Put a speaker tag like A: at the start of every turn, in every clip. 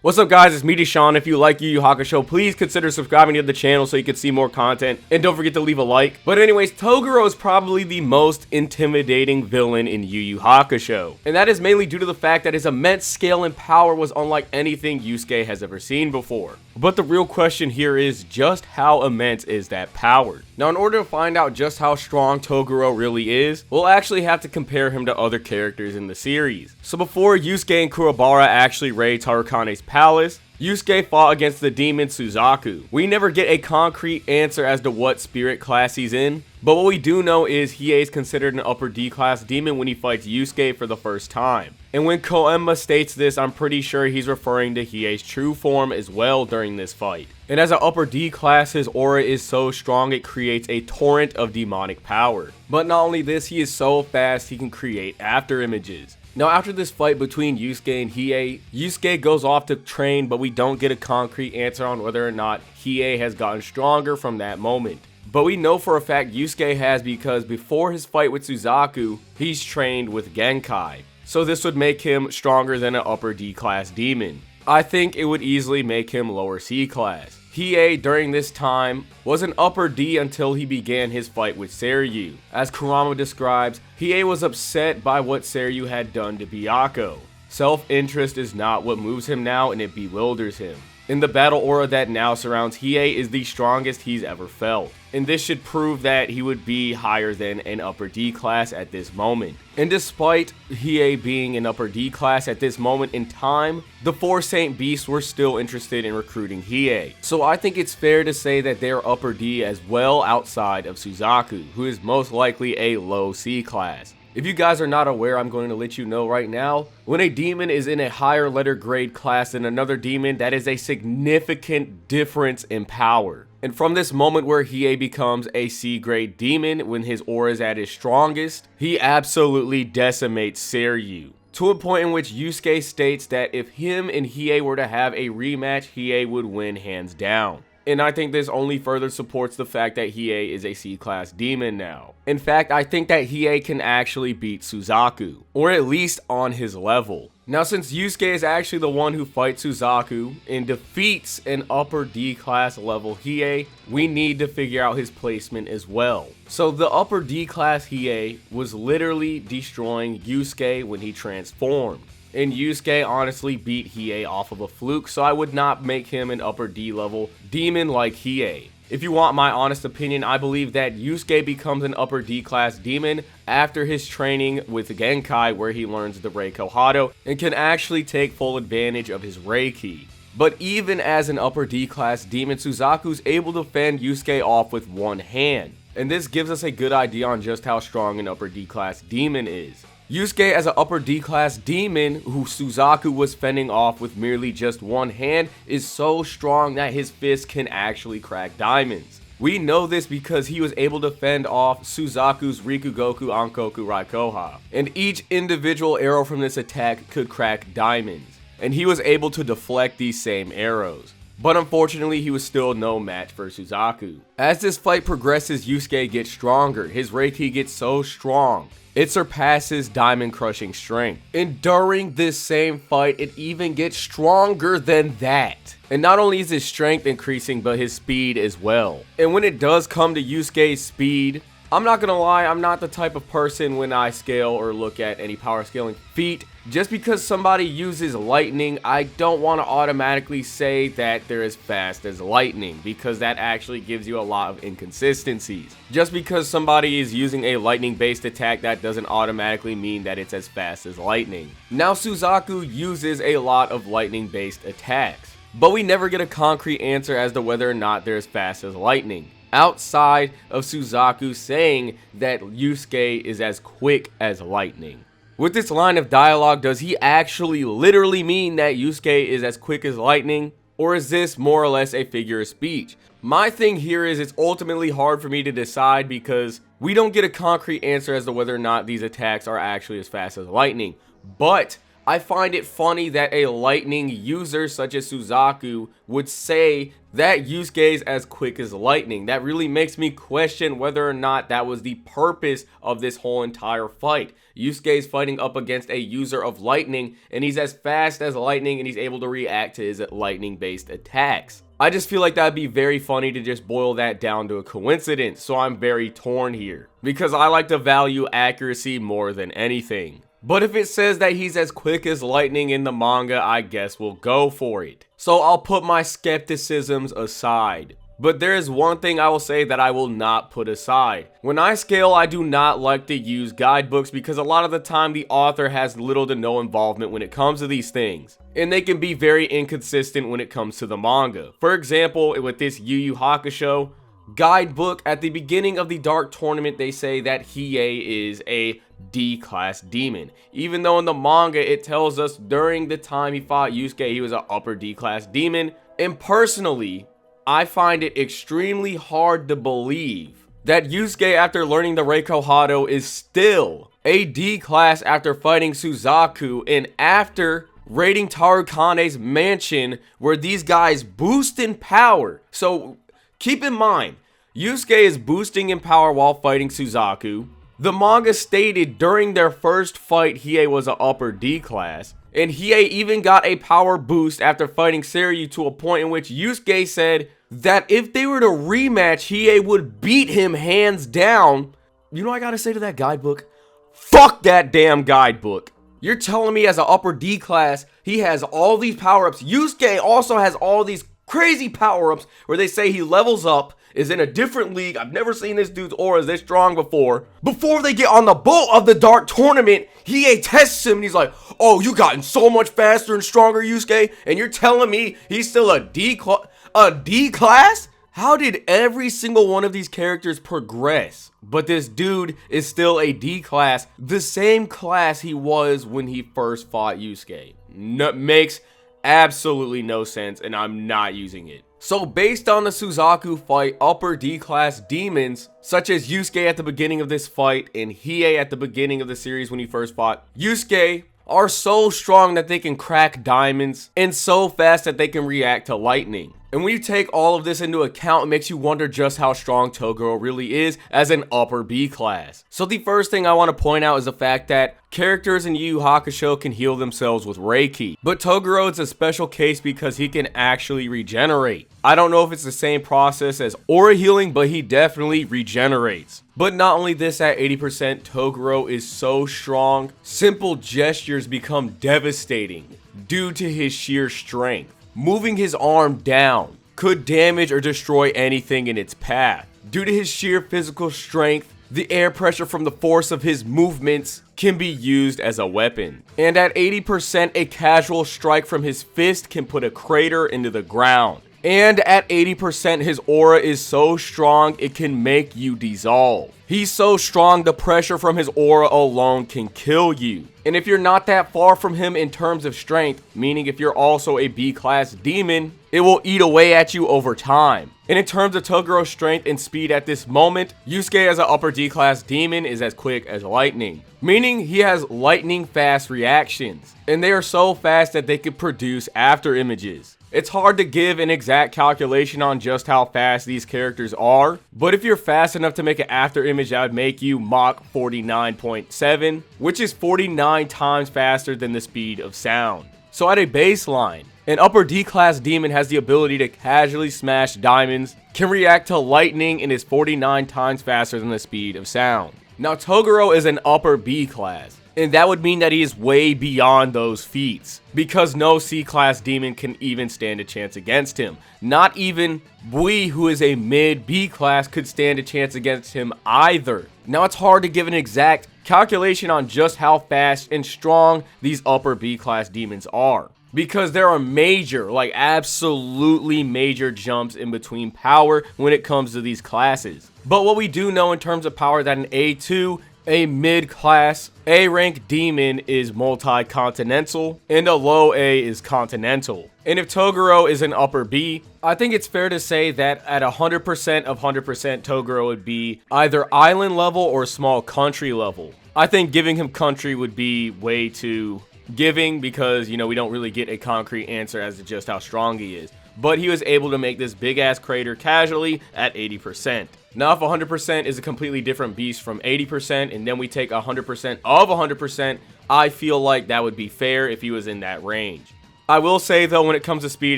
A: What's up guys, it's me Deshaun. If you like Yu Yu Hakusho, please consider subscribing to the channel so you can see more content, and don't forget to leave a like. But anyways, Toguro is probably the most intimidating villain in Yu Yu Hakusho, and that is mainly due to the fact that his immense scale and power was unlike anything Yusuke has ever seen before. But the real question here is just how immense is that power? Now, in order to find out just how strong Toguro really is, we'll actually have to compare him to other characters in the series. So before Yusuke and Kuwabara actually raid Tarukane's palace, Yusuke fought against the demon Suzaku. We never get a concrete answer as to what spirit class he's in, but what we do know is hiei is considered an upper D class demon when he fights Yusuke for the first time. And when Koenma states this, I'm pretty sure he's referring to hiei's true form as well during this fight. And as an upper D class, his aura is so strong it creates a torrent of demonic power. But not only this, he is so fast he can create after images. Now, after this fight between Yusuke and hiei, Yusuke goes off to train, but we don't get a concrete answer on whether or not hiei has gotten stronger from that moment. But we know for a fact Yusuke has, because before his fight with Suzaku, he's trained with Genkai. So this would make him stronger than an upper D class demon. I think it would easily make him lower C class. Hiei during this time was an upper D until he began his fight with Seiryu. As Kurama describes, Hiei was upset by what Seiryu had done to Byakuo. Self-interest is not what moves him now, and it bewilders him. And the battle aura that now surrounds Hiei is the strongest he's ever felt. And this should prove that he would be higher than an upper D class at this moment. And despite Hiei being an upper D class at this moment in time, the 4 Saint Beasts were still interested in recruiting Hiei. So I think it's fair to say that they're upper D as well outside of Suzaku, who is most likely a low C class. If you guys are not aware, I'm going to let you know right now, when a demon is in a higher letter grade class than another demon, that is a significant difference in power. And from this moment where Hiei becomes a C grade demon when his aura is at his strongest, he absolutely decimates Seiryu. To a point in which Yusuke states that if him and Hiei were to have a rematch, Hiei would win hands down. And I think this only further supports the fact that Hiei is a C-class demon now. In fact, I think that Hiei can actually beat Suzaku, or at least on his level. Now, since Yusuke is actually the one who fights Suzaku and defeats an upper D-class level Hiei, we need to figure out his placement as well. So the upper D-class Hiei was literally destroying Yusuke when he transformed. And Yusuke honestly beat Hiei off of a fluke, so I would not make him an upper D level demon like Hiei. If you want my honest opinion, I believe that Yusuke becomes an upper D class demon after his training with Genkai, where he learns the Reiko Hado and can actually take full advantage of his Reiki. But even as an upper D class demon, Suzaku's able to fend Yusuke off with one hand. And this gives us a good idea on just how strong an upper D class demon is. Yusuke as an upper D class demon who Suzaku was fending off with merely just one hand is so strong that his fist can actually crack diamonds. We know this because he was able to fend off Suzaku's Rikugoku Ankoku Raikoha, and each individual arrow from this attack could crack diamonds, and he was able to deflect these same arrows. But unfortunately, he was still no match for Suzaku. As this fight progresses, Yusuke gets stronger. His Reiki gets so strong, it surpasses diamond crushing strength. And during this same fight, it even gets stronger than that. And not only is his strength increasing, but his speed as well. And when it does come to Yusuke's speed, I'm not gonna lie, I'm not the type of person when I scale or look at any power scaling feat. Just because somebody uses lightning, I don't want to automatically say that they're as fast as lightning, because that actually gives you a lot of inconsistencies. Just because somebody is using a lightning based attack, that doesn't automatically mean that it's as fast as lightning. Now, Suzaku uses a lot of lightning based attacks, but we never get a concrete answer as to whether or not they're as fast as lightning, outside of Suzaku saying that Yusuke is as quick as lightning. With this line of dialogue, does he actually literally mean that Yusuke is as quick as lightning? Or is this more or less a figure of speech? My thing here is it's ultimately hard for me to decide because we don't get a concrete answer as to whether or not these attacks are actually as fast as lightning. But I find it funny that a lightning user such as Suzaku would say that Yusuke is as quick as lightning. That really makes me question whether or not that was the purpose of this whole entire fight. Yusuke is fighting up against a user of lightning, and he's as fast as lightning, and he's able to react to his lightning-based attacks. I just feel like that'd be very funny to just boil that down to a coincidence, so I'm very torn here, because I like to value accuracy more than anything. But if it says that he's as quick as lightning in the manga, I guess we'll go for it. So I'll put my skepticisms aside. But there is one thing I will say that I will not put aside. When I scale, I do not like to use guidebooks because a lot of the time the author has little to no involvement when it comes to these things. And they can be very inconsistent when it comes to the manga. For example, with this Yu Yu Hakusho guidebook, at the beginning of the Dark Tournament, they say that Hiei is a D-class demon. Even though in the manga, it tells us during the time he fought Yusuke, he was an upper D-class demon. And personally, I find it extremely hard to believe that Yusuke, after learning the Reiko Hado, is still a D-class after fighting Suzaku and after raiding Tarukane's mansion where these guys boost in power. So keep in mind, Yusuke is boosting in power while fighting Suzaku. The manga stated during their first fight, Hiei was an upper D class. And Hiei even got a power boost after fighting Seiryu to a point in which Yusuke said that if they were to rematch, Hiei would beat him hands down. You know what I gotta say to that guidebook? Fuck that damn guidebook. You're telling me as an upper D class, he has all these power-ups. Yusuke also has all these crazy power-ups where they say he levels up, is in a different league. I've never seen this dude's aura this strong before. Before they get on the boat of the Dark Tournament, Hiei tests him and he's like, oh, you gotten so much faster and stronger, Yusuke, and you're telling me he's still a D class? How did every single one of these characters progress, but this dude is still a D class, the same class he was when he first fought Yusuke? Makes absolutely no sense, and I'm not using it. So based on the Suzaku fight, upper D-class demons, such as Yusuke at the beginning of this fight and Hiei at the beginning of the series when he first fought Yusuke, are so strong that they can crack diamonds and so fast that they can react to lightning. And when you take all of this into account, it makes you wonder just how strong Toguro really is as an upper B class. So the first thing I want to point out is the fact that characters in Yu Yu Hakusho can heal themselves with Reiki. But Toguro is a special case because he can actually regenerate. I don't know if it's the same process as aura healing, but he definitely regenerates. But not only this, at 80%, Toguro is so strong, simple gestures become devastating due to his sheer strength. Moving his arm down could damage or destroy anything in its path. Due to his sheer physical strength, the air pressure from the force of his movements can be used as a weapon. And at 80%, a casual strike from his fist can put a crater into the ground. And at 80%, his aura is so strong it can make you dissolve. He's so strong, the pressure from his aura alone can kill you. And if you're not that far from him in terms of strength, meaning if you're also a B-class demon, it will eat away at you over time. And in terms of Toguro's strength and speed at this moment, Yusuke as an upper D-class demon is as quick as lightning, meaning he has lightning fast reactions. And they are so fast that they could produce after images. It's hard to give an exact calculation on just how fast these characters are, but if you're fast enough to make an after image, that would make you Mach 49.7, which is 49 times faster than the speed of sound. So at a baseline, an upper D-class demon has the ability to casually smash diamonds, can react to lightning, and is 49 times faster than the speed of sound. Now Toguro is an upper B class. And that would mean that he is way beyond those feats, because no C-class demon can even stand a chance against him. Not even Bui, who is a mid B-class, could stand a chance against him either. Now it's hard to give an exact calculation on just how fast and strong these upper B-class demons are, because there are major, like absolutely major jumps in between power when it comes to these classes. But what we do know in terms of power, that an A2, a mid-class A-rank demon is multi-continental, and a low A is continental. And if Toguro is an upper B, I think it's fair to say that at 100% of 100%, Toguro would be either island level or small country level. I think giving him country would be way too giving because, you know, we don't really get a concrete answer as to just how strong he is. But he was able to make this big ass crater casually at 80%. Now, if 100% is a completely different beast from 80%, and then we take 100% of 100%, I feel like that would be fair if he was in that range. I will say, though, when it comes to speed,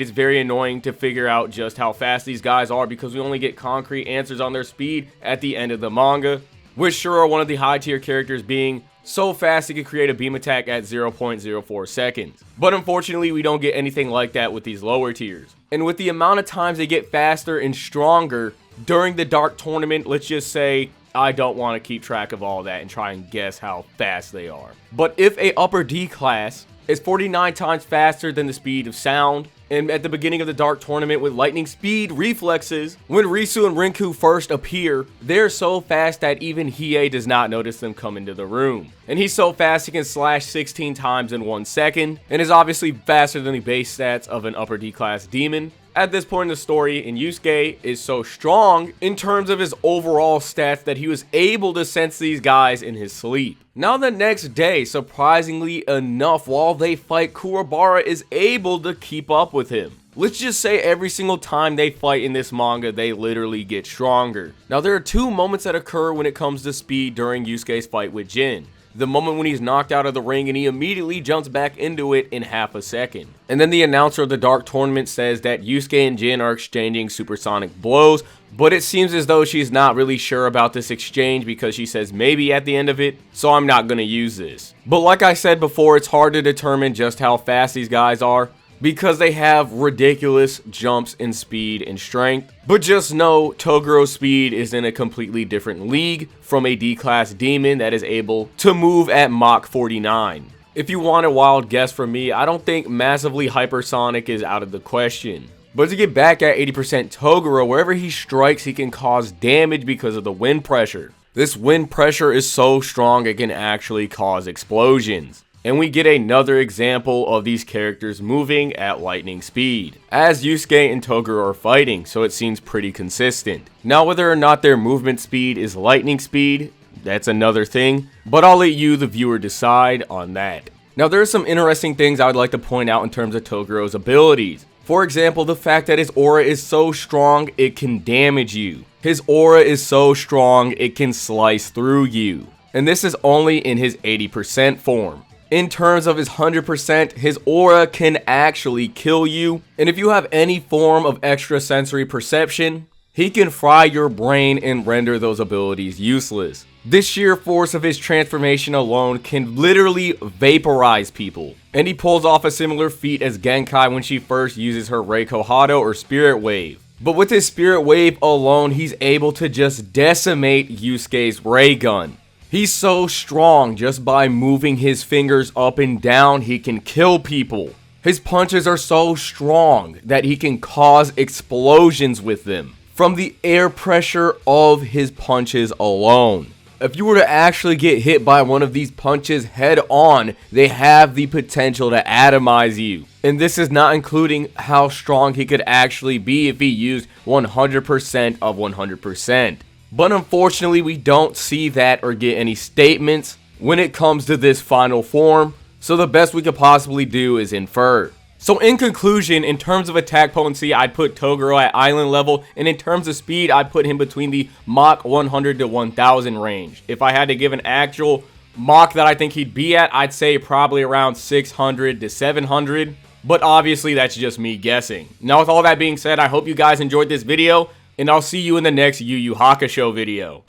A: it's very annoying to figure out just how fast these guys are because we only get concrete answers on their speed at the end of the manga, with Shura, one of the high tier characters, being so fast he could create a beam attack at 0.04 seconds. But unfortunately, we don't get anything like that with these lower tiers. And with the amount of times they get faster and stronger during the Dark Tournament, let's just say I don't want to keep track of all that and try and guess how fast they are. But if a upper D class is 49 times faster than the speed of sound, and at the beginning of the Dark Tournament with lightning speed reflexes, when Risu and Rinku first appear, they're so fast that even Hiei does not notice them come into the room. And he's so fast he can slash 16 times in 1 second, and is obviously faster than the base stats of an upper D class demon. At this point in the story, and Yusuke is so strong in terms of his overall stats that he was able to sense these guys in his sleep. Now the next day, surprisingly enough, while they fight, Kurabara is able to keep up with him. Let's just say every single time they fight in this manga, they literally get stronger. Now there are two moments that occur when it comes to speed during Yusuke's fight with Jin. The moment when he's knocked out of the ring and he immediately jumps back into it in half a second. And then the announcer of the Dark Tournament says that Yusuke and Jin are exchanging supersonic blows, but it seems as though she's not really sure about this exchange because she says maybe at the end of it, so I'm not going to use this. But like I said before, it's hard to determine just how fast these guys are, because they have ridiculous jumps in speed and strength. But just know Toguro's speed is in a completely different league from a D-class demon that is able to move at Mach 49. If you want a wild guess from me, I don't think massively hypersonic is out of the question. But to get back at 80% Toguro, wherever he strikes, he can cause damage because of the wind pressure. This wind pressure is so strong it can actually cause explosions. And we get another example of these characters moving at lightning speed, as Yusuke and Toguro are fighting, so it seems pretty consistent. Now whether or not their movement speed is lightning speed, that's another thing, but I'll let you, the viewer, decide on that. Now there are some interesting things I would like to point out in terms of Toguro's abilities. For example, the fact that his aura is so strong it can damage you. His aura is so strong it can slice through you. And this is only in his 80% form. In terms of his 100%, his aura can actually kill you. And if you have any form of extrasensory perception, he can fry your brain and render those abilities useless. This sheer force of his transformation alone can literally vaporize people. And he pulls off a similar feat as Genkai when she first uses her Reiko Hado or Spirit Wave. But with his Spirit Wave alone, he's able to just decimate Yusuke's ray gun. He's so strong, just by moving his fingers up and down, he can kill people. His punches are so strong that he can cause explosions with them from the air pressure of his punches alone. If you were to actually get hit by one of these punches head on, they have the potential to atomize you. And this is not including how strong he could actually be if he used 100% of 100%. But unfortunately, we don't see that or get any statements when it comes to this final form, so the best we could possibly do is infer. So in conclusion, in terms of attack potency, I'd put Toguro at island level, and in terms of speed, I'd put him between the Mach 100 to 1000 range. If I had to give an actual Mach that I think he'd be at, I'd say probably around 600 to 700, but obviously that's just me guessing. Now with all that being said, I hope you guys enjoyed this video, and I'll see you in the next Yu Yu Hakusho video.